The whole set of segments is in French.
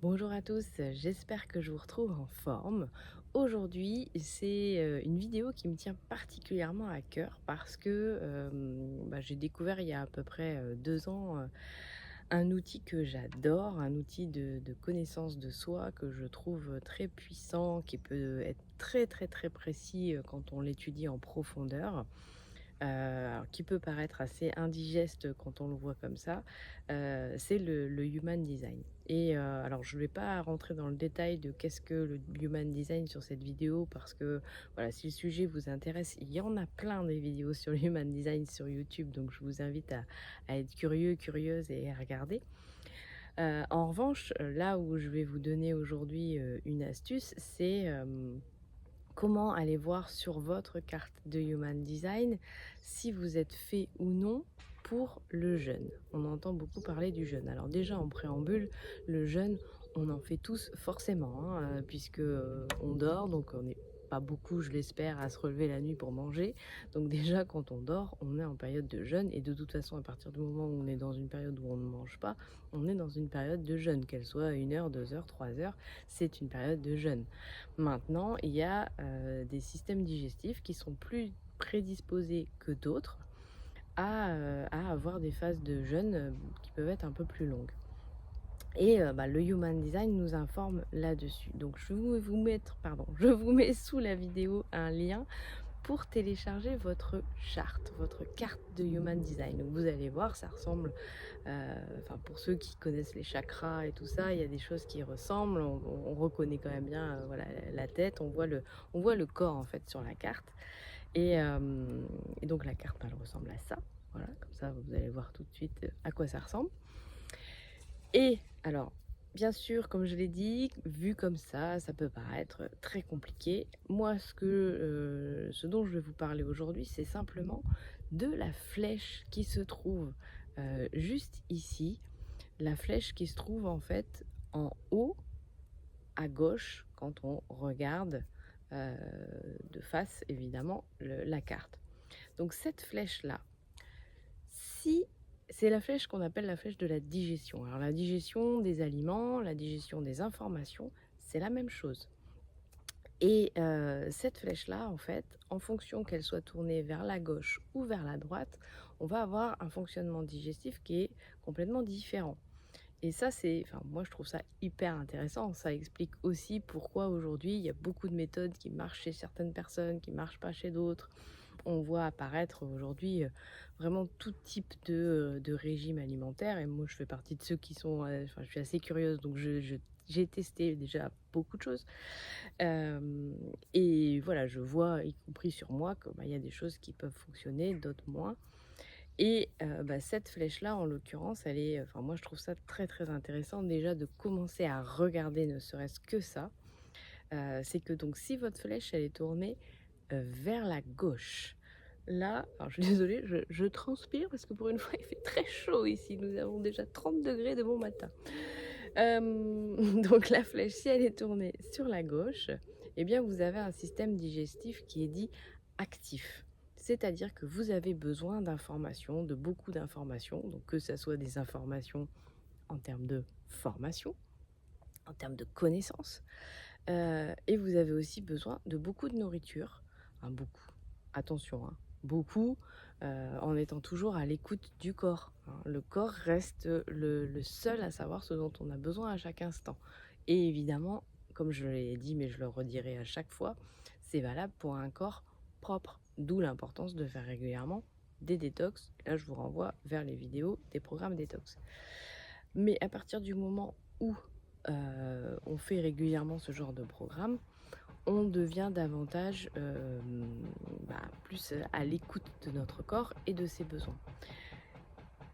Bonjour à tous, j'espère que je vous retrouve en forme. Aujourd'hui, c'est une vidéo qui me tient particulièrement à cœur parce que j'ai découvert il y a à peu près 2 ans un outil que j'adore, un outil de connaissance de soi que je trouve très puissant, qui peut être très très très précis quand on l'étudie en profondeur. Alors qui peut paraître assez indigeste quand on le voit comme ça, c'est le human design et alors je ne vais pas rentrer dans le détail de qu'est-ce que le human design sur cette vidéo parce que, voilà, si le sujet vous intéresse, il y en a plein des vidéos sur le human design sur YouTube, donc je vous invite à être curieux, curieuse et à regarder. En revanche, là où je vais vous donner aujourd'hui, une astuce, c'est, comment aller voir sur votre carte de Human Design si vous êtes fait ou non pour le jeûne? On entend beaucoup parler du jeûne. Alors déjà en préambule, le jeûne, on en fait tous forcément, hein, puisque, on dort, donc on n'est pas beaucoup, je l'espère, à se relever la nuit pour manger. Donc déjà quand on dort, on est en période de jeûne et de toute façon à partir du moment où on est dans une période où on ne mange pas, on est dans une période de jeûne, qu'elle soit 1 heure, 2 heures, 3 heures, c'est une période de jeûne. Maintenant, il y a, des systèmes digestifs qui sont plus prédisposés que d'autres à avoir des phases de jeûne, qui peuvent être un peu plus longues et le Human Design nous informe là-dessus. Donc je vous mets sous la vidéo un lien pour télécharger votre charte, votre carte de Human Design. Donc vous allez voir, ça ressemble, pour ceux qui connaissent les chakras et tout ça, il y a des choses qui ressemblent. On reconnaît quand même bien, voilà, la tête, on voit le corps en fait sur la carte et donc la carte, elle ressemble à ça. Voilà, comme ça vous allez voir tout de suite, à quoi ça ressemble et alors, bien sûr, comme je l'ai dit, vu comme ça peut paraître très compliqué. Moi, ce dont je vais vous parler aujourd'hui, c'est simplement de la flèche qui se trouve, juste ici. La flèche qui se trouve, en fait, en haut à gauche quand on regarde, heu, de face évidemment la carte. Donc cette flèche-là, si c'est la flèche qu'on appelle la flèche de la digestion. Alors la digestion des aliments, la digestion des informations, c'est la même chose et cette flèche-là, en fait, en fonction qu'elle soit tournée vers la gauche ou vers la droite, on va avoir un fonctionnement digestif qui est complètement différent et ça, moi, je trouve ça hyper intéressant. Ça explique aussi pourquoi aujourd'hui, il y a beaucoup de méthodes qui marchent chez certaines personnes, qui marchent pas chez d'autres. On voit apparaître aujourd'hui, vraiment tout type de régime alimentaire et moi je fais partie de ceux qui sont, je suis assez curieuse donc j'ai testé déjà beaucoup de choses, et voilà, je vois, y compris sur moi, que, il y a des choses qui peuvent fonctionner, d'autres moins et cette flèche-là, en l'occurrence, elle est, moi je trouve ça très, très intéressant déjà de commencer à regarder ne serait-ce que ça. C'est que donc si votre flèche, elle est tournée, vers la gauche. Là, alors je suis désolée, je transpire parce que pour une fois, il fait très chaud ici. Nous avons déjà 30 degrés de bon matin. Donc la flèche, si elle est tournée sur la gauche, eh bien, vous avez un système digestif qui est dit actif. C'est-à-dire que vous avez besoin d'informations, de beaucoup d'informations, donc que ça soit des informations en termes de formation, en termes de connaissances, et vous avez aussi besoin de beaucoup de nourriture, beaucoup, attention, hein, beaucoup, en étant toujours à l'écoute du corps, hein. Le corps reste, le seul à savoir ce dont on a besoin à chaque instant et évidemment, comme je l'ai dit, mais je le redirai à chaque fois, c'est valable pour un corps propre. D'où l'importance de faire régulièrement des détox. Là, je vous renvoie vers les vidéos des programmes détox. Mais à partir du moment où, on fait régulièrement ce genre de programme, on devient davantage, plus, à l'écoute de notre corps et de ses besoins.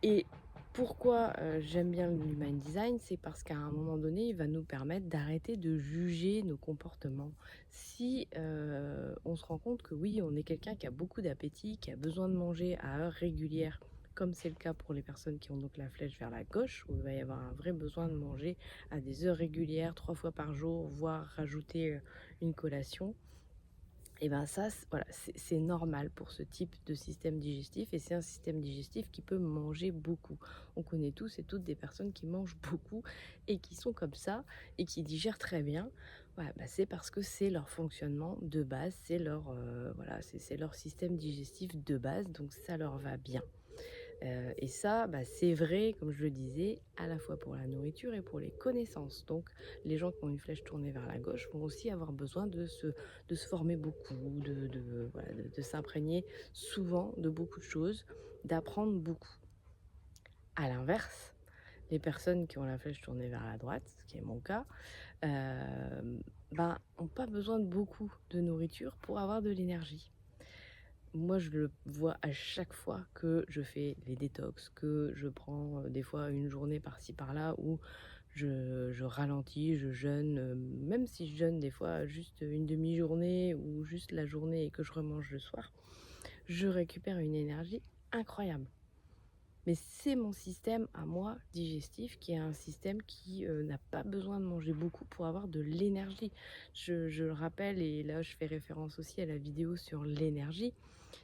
Et pourquoi, j'aime bien l'human design? C'est parce qu'à un moment donné, il va nous permettre d'arrêter de juger nos comportements. Si, on se rend compte que oui, on est quelqu'un qui a beaucoup d'appétit, qui a besoin de manger à heures régulières, comme c'est le cas pour les personnes qui ont donc la flèche vers la gauche, où il va y avoir un vrai besoin de manger à des heures régulières, 3 fois par jour, voire rajouter, une collation Et ben ça, voilà, c'est normal pour ce type de système digestif et c'est un système digestif qui peut manger beaucoup. On connaît tous et toutes des personnes qui mangent beaucoup et qui sont comme ça et qui digèrent très bien. Voilà, bah, c'est parce que c'est leur fonctionnement de base, c'est leur, voilà, c'est leur système digestif de base, donc ça leur va bien. Et ça, bah, c'est vrai, comme je le disais, à la fois pour la nourriture et pour les connaissances. Donc les gens qui ont une flèche tournée vers la gauche vont aussi avoir besoin de se former beaucoup, voilà, de s'imprégner souvent de beaucoup de choses, d'apprendre beaucoup. À l'inverse, les personnes qui ont la flèche tournée vers la droite, ce qui est mon cas, ben, ont pas besoin de beaucoup de nourriture pour avoir de l'énergie. Moi, je le vois à chaque fois que je fais les détox, que je prends, des fois une journée par-ci par-là où je ralentis, je jeûne, même si je jeûne des fois juste une demi-journée ou juste la journée et que je remange le soir, je récupère une énergie incroyable. Mais c'est mon système à moi digestif qui est un système qui, n'a pas besoin de manger beaucoup pour avoir de l'énergie. Je le rappelle et là je fais référence aussi à la vidéo sur l'énergie.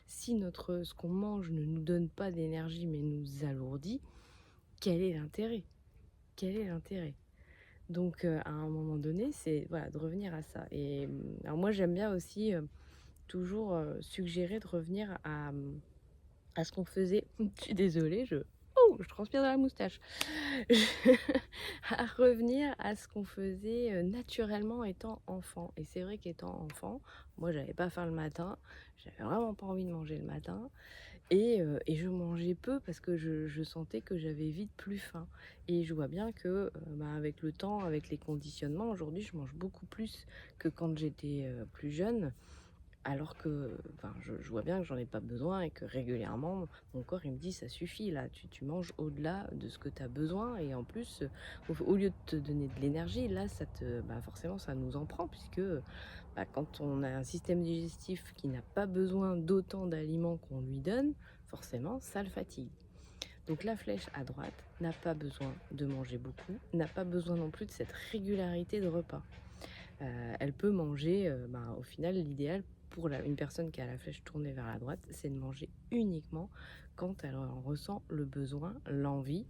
Si ce qu'on mange ne nous donne pas d'énergie mais nous alourdit, quel est l'intérêt? Quel est l'intérêt? Donc à un moment donné, c'est voilà, de revenir à ça et alors moi j'aime bien aussi, toujours, suggérer de revenir à ce qu'on faisait je suis désolée, je transpire dans la moustache. À revenir à ce qu'on faisait, naturellement étant enfant et c'est vrai qu'étant enfant, moi j'avais pas faim le matin, j'avais vraiment pas envie de manger le matin et je mangeais peu parce que je sentais que j'avais vite plus faim et je vois bien que, bah, avec le temps, avec les conditionnements, aujourd'hui je mange beaucoup plus que quand j'étais, plus jeune. Alors que, enfin, je vois bien que j'en ai pas besoin et que régulièrement, mon corps, il me dit: «Ça suffit là, tu manges au-delà de ce que tu as besoin et en plus, au lieu de te donner de l'énergie, là, bah, forcément, ça nous en prend puisque, bah, quand on a un système digestif qui n'a pas besoin d'autant d'aliments qu'on lui donne, forcément, ça le fatigue». Donc la flèche à droite n'a pas besoin de manger beaucoup, n'a pas besoin non plus de cette régularité de repas. Elle peut manger, ben, au final, l'idéal pour une personne qui a la flèche tournée vers la droite, c'est de manger uniquement quand elle en ressent le besoin, l'envie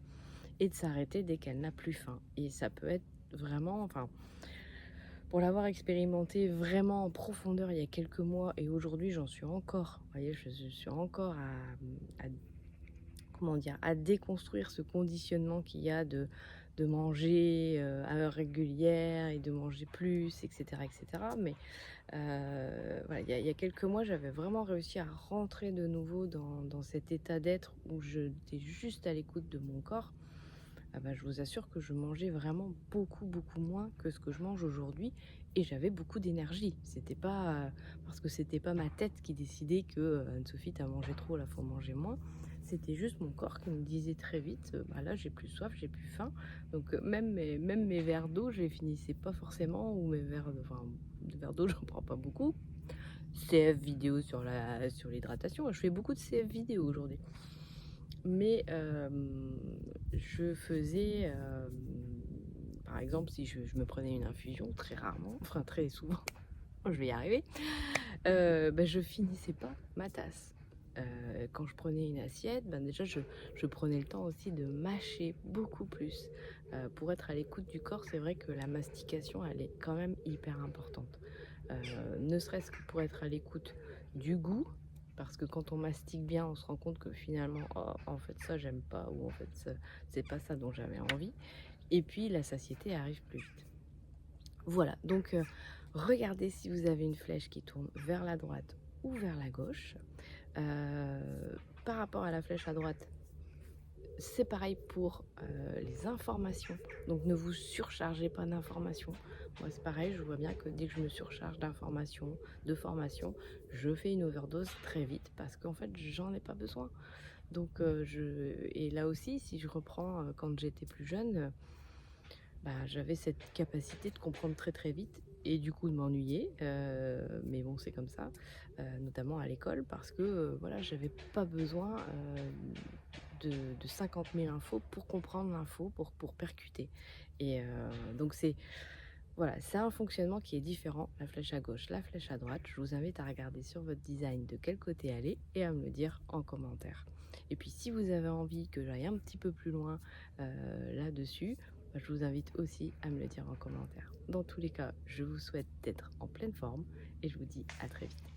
et de s'arrêter dès qu'elle n'a plus faim et ça peut être vraiment enfin, pour l'avoir expérimenté vraiment en profondeur il y a quelques mois et aujourd'hui j'en suis encore, vous voyez? Je suis encore à comment dire? À déconstruire ce conditionnement qu'il y a de manger, à heure régulière et de manger plus et cetera. Mais, voilà, il y a quelques mois, j'avais vraiment réussi à rentrer de nouveau dans cet état d'être où j'étais juste à l'écoute de mon corps. Ah bah, je vous assure que je mangeais vraiment beaucoup, beaucoup moins que ce que je mange aujourd'hui et j'avais beaucoup d'énergie. C'était pas, parce que c'était pas ma tête qui décidait que, «Anne-Sophie, tu mangé trop, là, faut manger moins». C'était juste mon corps qui me disait très vite, «Bah, là, j'ai plus soif, j'ai plus faim». Donc, même mes verres d'eau, je les finissais pas forcément ou mes verres de verres d'eau, j'en prends pas beaucoup. CF vidéo sur l'hydratation, je fais beaucoup de CF vidéo aujourd'hui. Mais je faisais, par exemple, si je me prenais une infusion, très rarement, enfin très souvent, je vais y arriver, bah, je finissais pas ma tasse. Quand je prenais une assiette, ben, déjà je prenais le temps aussi de mâcher beaucoup plus. Pour être à l'écoute du corps, c'est vrai que la mastication, elle est quand même hyper importante. Ne serait-ce que pour être à l'écoute du goût, parce que quand on mastique bien, on se rend compte que finalement: «Oh, en fait ça j'aime pas» ou «En fait ça c'est pas ça dont j'avais envie» et puis la satiété arrive plus vite. Voilà, donc regardez si vous avez une flèche qui tourne vers la droite ou vers la gauche. Par rapport à la flèche à droite, c'est pareil pour, les informations, donc ne vous surchargez pas d'informations. Moi, c'est pareil, je vois bien que dès que je me surcharge d'informations, de formations, je fais une overdose très vite parce qu'en fait, j'en ai pas besoin. Donc et là aussi, si je reprends, quand j'étais plus jeune, bah, j'avais cette capacité de comprendre très, très vite et du coup de m'ennuyer, mais bon, c'est comme ça, notamment à l'école parce que, voilà, j'avais pas besoin, de 50 000 infos pour comprendre l'info, pour percuter et donc c'est Voilà, c'est un fonctionnement qui est différent, la flèche à gauche, la flèche à droite. Je vous invite à regarder sur votre design de quel côté aller et à me le dire en commentaire. Et puis si vous avez envie que j'aille un petit peu plus loin là-dessus, bah, je vous invite aussi à me le dire en commentaire. Dans tous les cas, je vous souhaite d'être en pleine forme et je vous dis à très vite.